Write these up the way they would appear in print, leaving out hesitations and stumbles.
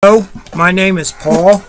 Hello, my name is Paul,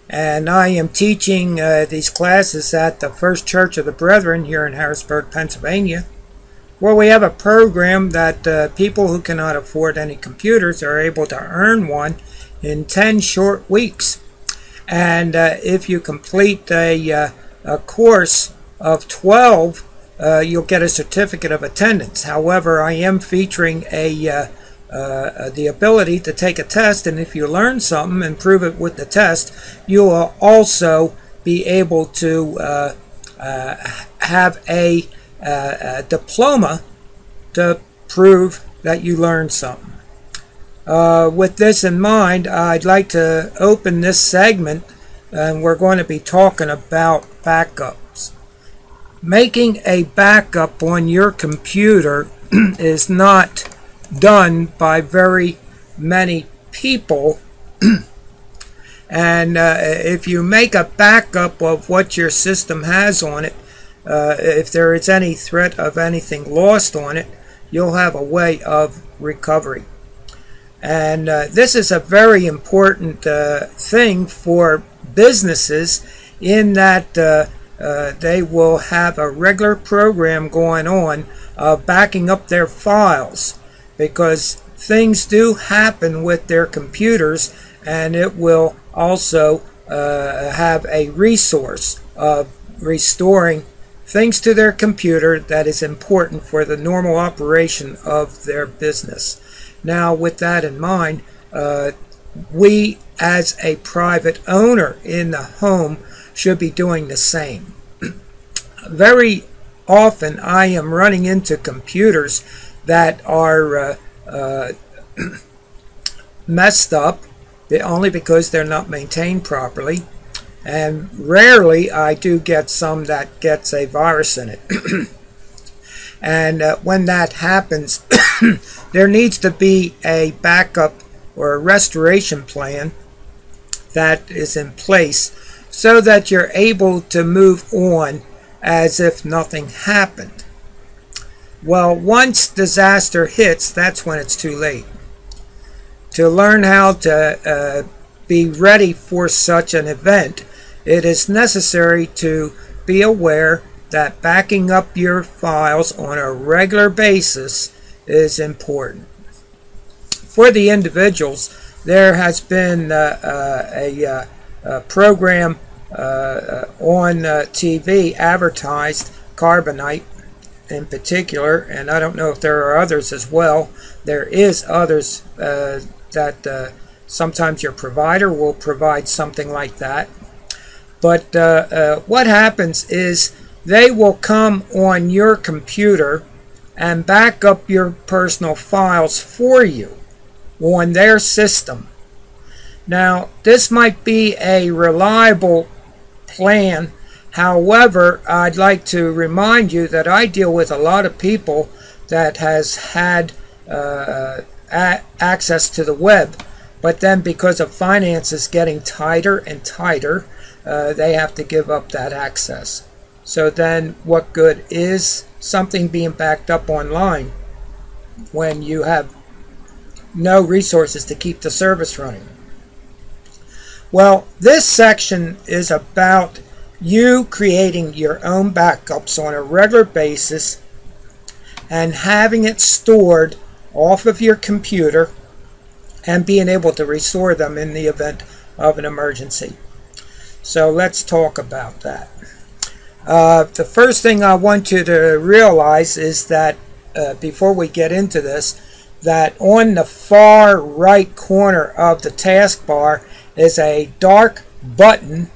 and I am teaching these classes at the First Church of the Brethren here in Harrisburg, Pennsylvania, where we have a program that people who cannot afford any computers are able to earn one in 10 short weeks. And if you complete a course of 12, you'll get a certificate of attendance. However, I am featuring the ability to take a test, and if you learn something and prove it with the test, you will also be able to have a diploma to prove that you learned something. With this in mind, I'd like to open this segment, and we're going to be talking about backups. Making a backup on your computer is not done by very many people, and if you make a backup of what your system has on it, if there is any threat of anything lost on it, you'll have a way of recovery. And this is a very important thing for businesses, in that they will have a regular program going on of backing up their files, because things do happen with their computers, and it will also have a resource of restoring things to their computer that is important for the normal operation of their business. Now, with that in mind, we as a private owner in the home should be doing the same. Very often I am running into computers that are messed up only because they're not maintained properly, and rarely I do get some that gets a virus in it. And when that happens, there needs to be a backup or a restoration plan that is in place so that you're able to move on as if nothing happened. Well, once disaster hits, that's when it's too late. To learn how to be ready for such an event, it is necessary to be aware that backing up your files on a regular basis is important. For the individuals, there has been a program on TV advertised, Carbonite in particular, and I don't know if there are others as well. There is others that sometimes your provider will provide something like that. But what happens is they will come on your computer and back up your personal files for you on their system. Now, this might be a reliable plan. However, I'd like to remind you that I deal with a lot of people that has had access to the web, but then because of finances getting tighter and tighter, they have to give up that access. So then what good is something being backed up online when you have no resources to keep the service running? Well, this section is about you creating your own backups on a regular basis and having it stored off of your computer and being able to restore them in the event of an emergency. So let's talk about that. The first thing I want you to realize is that before we get into this, that on the far right corner of the taskbar is a dark button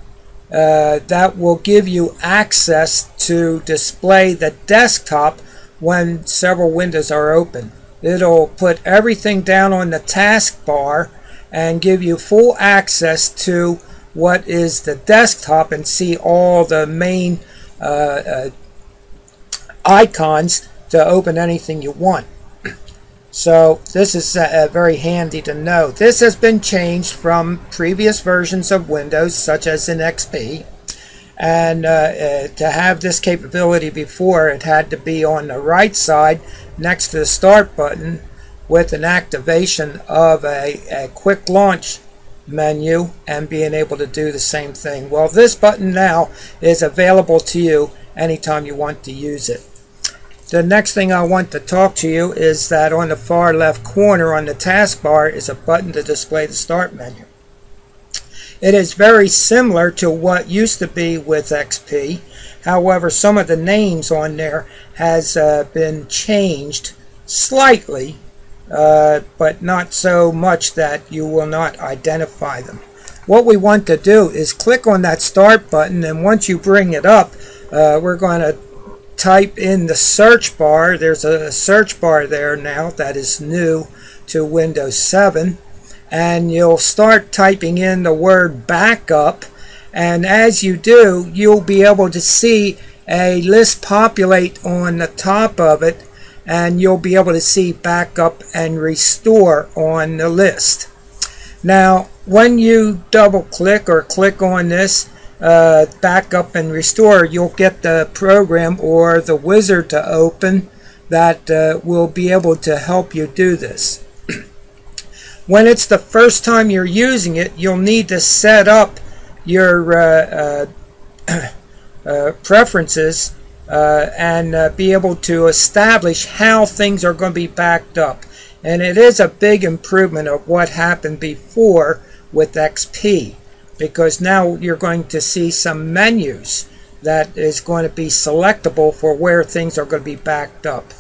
that will give you access to display the desktop when several windows are open. It'll put everything down on the taskbar and give you full access to what is the desktop and see all the main icons to open anything you want. So this is very handy to know. This has been changed from previous versions of Windows, such as in XP. And to have this capability before, it had to be on the right side next to the Start button with an activation of a quick launch menu and being able to do the same thing. Well, this button now is available to you anytime you want to use it. The next thing I want to talk to you is that on the far left corner on the taskbar is a button to display the start menu. It is very similar to what used to be with XP. However, some of the names on there has been changed slightly, but not so much that you will not identify them. What we want to do is click on that start button, and once you bring it up, we're going to type in the search bar. There's a search bar there now that is new to Windows 7, and you'll start typing in the word backup, and as you do, you'll be able to see a list populate on the top of it, and you'll be able to see backup and restore on the list. Now, when you double click or click on this backup and restore, you'll get the program or the wizard to open that will be able to help you do this. When it's the first time you're using it, you'll need to set up your preferences and be able to establish how things are going to be backed up. And it is a big improvement of what happened before with XP, because now you're going to see some menus that is going to be selectable for where things are going to be backed up.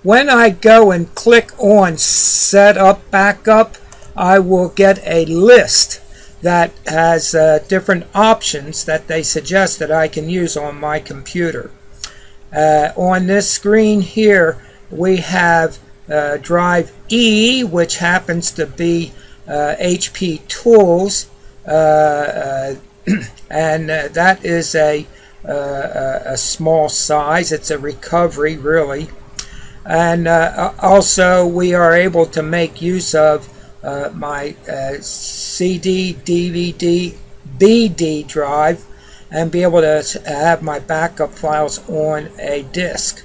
When I go and click on Set Up Backup, I will get a list that has different options that they suggest that I can use on my computer. On this screen here, we have Drive E, which happens to be HP Tools, and that is a small size. It's a recovery, really. And also we are able to make use of my CD, DVD, BD drive and be able to have my backup files on a disk.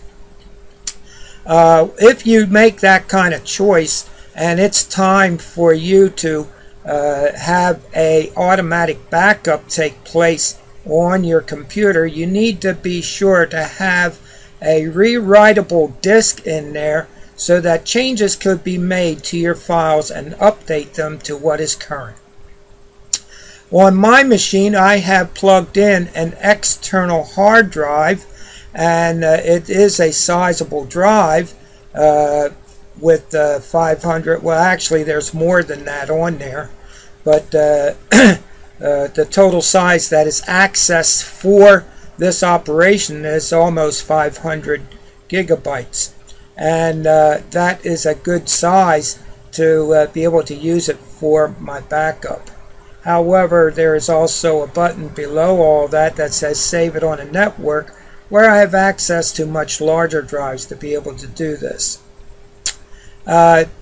If you make that kind of choice and it's time for you to have a automatic backup take place on your computer, you need to be sure to have a rewritable disk in there so that changes could be made to your files and update them to what is current. On my machine, I have plugged in an external hard drive, and it is a sizable drive with 500, well actually there's more than that on there, but the total size that is accessed for this operation is almost 500 gigabytes, and that is a good size to be able to use it for my backup. However, there is also a button below all that that says Save it on a network, where I have access to much larger drives to be able to do this.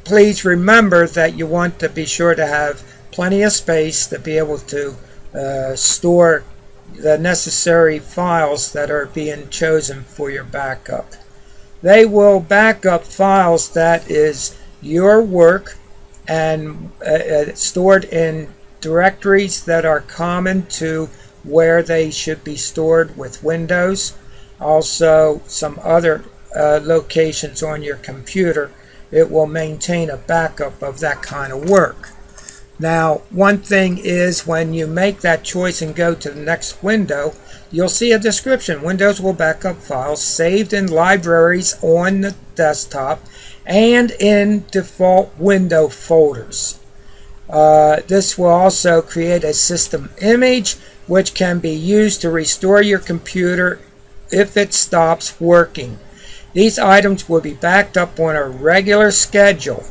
Please remember that you want to be sure to have plenty of space to be able to store the necessary files that are being chosen for your backup. They will back up files that is your work and stored in directories that are common to where they should be stored with Windows. Also some other locations on your computer. It will maintain a backup of that kind of work. Now, one thing is when you make that choice and go to the next window, you'll see a description. Windows will back up files saved in libraries on the desktop and in default window folders. This will also create a system image which can be used to restore your computer if it stops working. These items will be backed up on a regular schedule,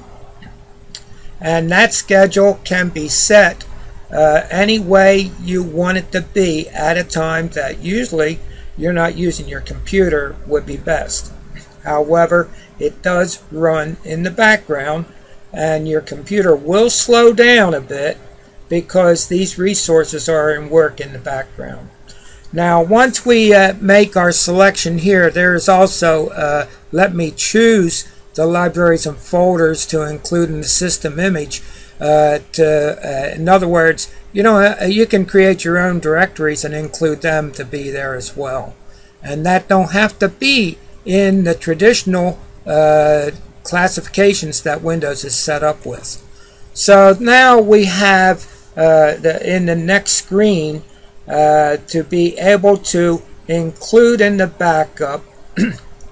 and that schedule can be set any way you want it to be at a time that usually you're not using your computer would be best. However, it does run in the background, and your computer will slow down a bit because these resources are in work in the background. Now, once we make our selection here, there is also let me choose the libraries and folders to include in the system image. In other words, you can create your own directories and include them to be there as well. And that don't have to be in the traditional classifications that Windows is set up with. So now we have in the next screen to be able to include in the backup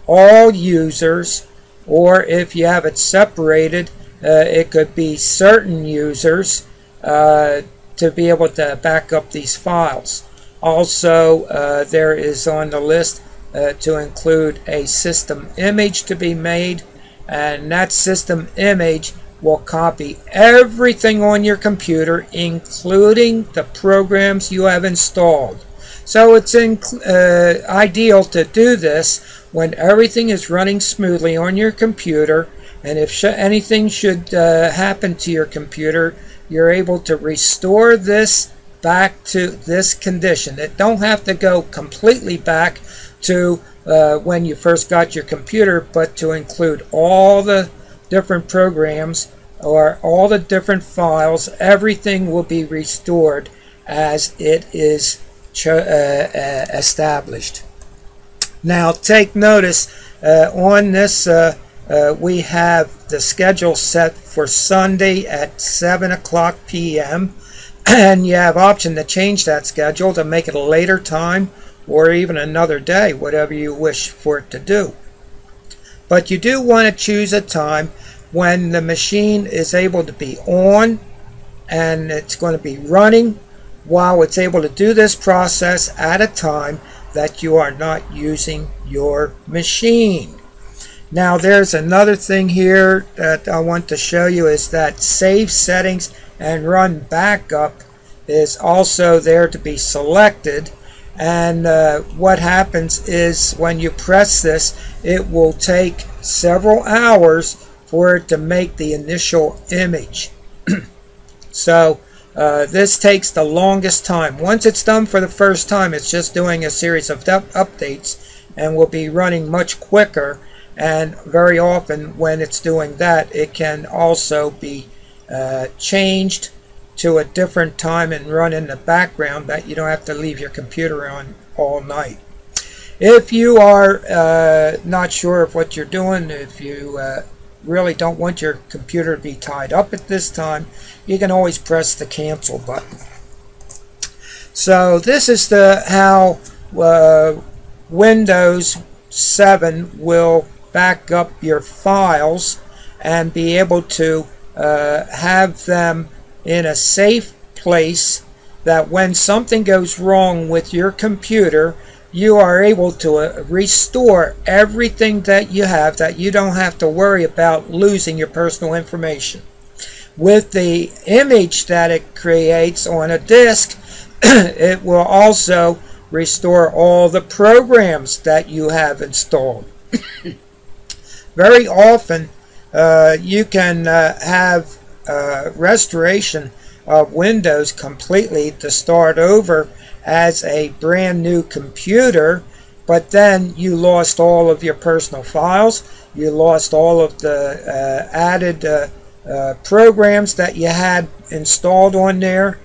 all users, or if you have it separated, it could be certain users to be able to back up these files. Also, there is on the list to include a system image to be made, and that system image will copy everything on your computer, including the programs you have installed. So it's ideal to do this when everything is running smoothly on your computer, and if anything should happen to your computer, you're able to restore this back to this condition. It don't have to go completely back to when you first got your computer, but to include all the different programs or all the different files. Everything will be restored as it is established. Now take notice on this we have the schedule set for Sunday at 7 o'clock p.m. and you have option to change that schedule to make it a later time or even another day, whatever you wish for it to do. But you do want to choose a time when the machine is able to be on and it's going to be running while it's able to do this process at a time that you are not using your machine. Now there's another thing here that I want to show you, is that save settings and run backup is also there to be selected. And what happens is when you press this, it will take several hours for it to make the initial image. So this takes the longest time. Once it's done for the first time, it's just doing a series of updates and will be running much quicker. And very often when it's doing that, it can also be changed to a different time and run in the background, that you don't have to leave your computer on all night. If you are not sure of what you're doing, if you really don't want your computer to be tied up at this time, you can always press the cancel button. So this is how Windows 7 will back up your files and be able to have them in a safe place, that when something goes wrong with your computer, you are able to restore everything that you have, that you don't have to worry about losing your personal information. With the image that it creates on a disk, it will also restore all the programs that you have installed. Very often you can have restoration of Windows completely to start over as a brand new computer, but then you lost all of your personal files, you lost all of the added programs that you had installed on there,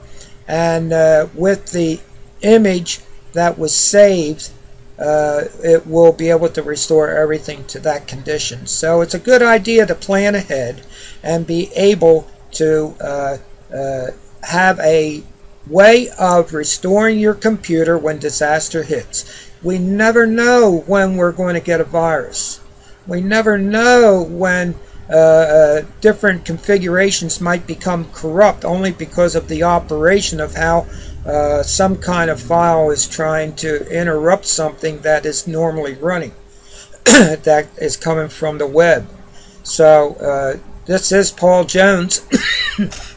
and with the image that was saved, it will be able to restore everything to that condition. So it's a good idea to plan ahead and be able to have a way of restoring your computer when disaster hits. We never know when we're going to get a virus. We never know when different configurations might become corrupt only because of the operation of how some kind of file is trying to interrupt something that is normally running that is coming from the web. So this is Paul Jones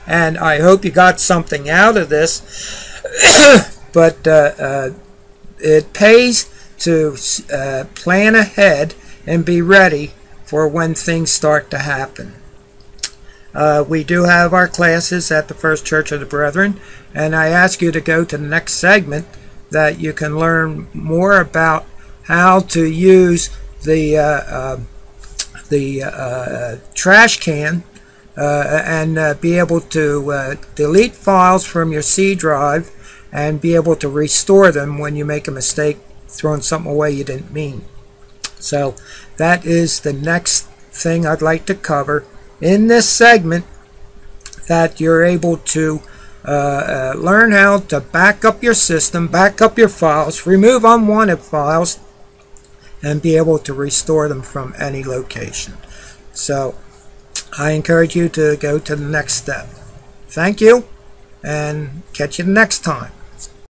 and I hope you got something out of this. But it pays to plan ahead and be ready for when things start to happen. We do have our classes at the First Church of the Brethren, and I ask you to go to the next segment that you can learn more about how to use the trash can and be able to delete files from your C drive and be able to restore them when you make a mistake throwing something away you didn't mean. So that is the next thing I'd like to cover in this segment, that you're able to learn how to back up your system, back up your files, remove unwanted files, and be able to restore them from any location. So I encourage you to go to the next step. Thank you, and catch you next time.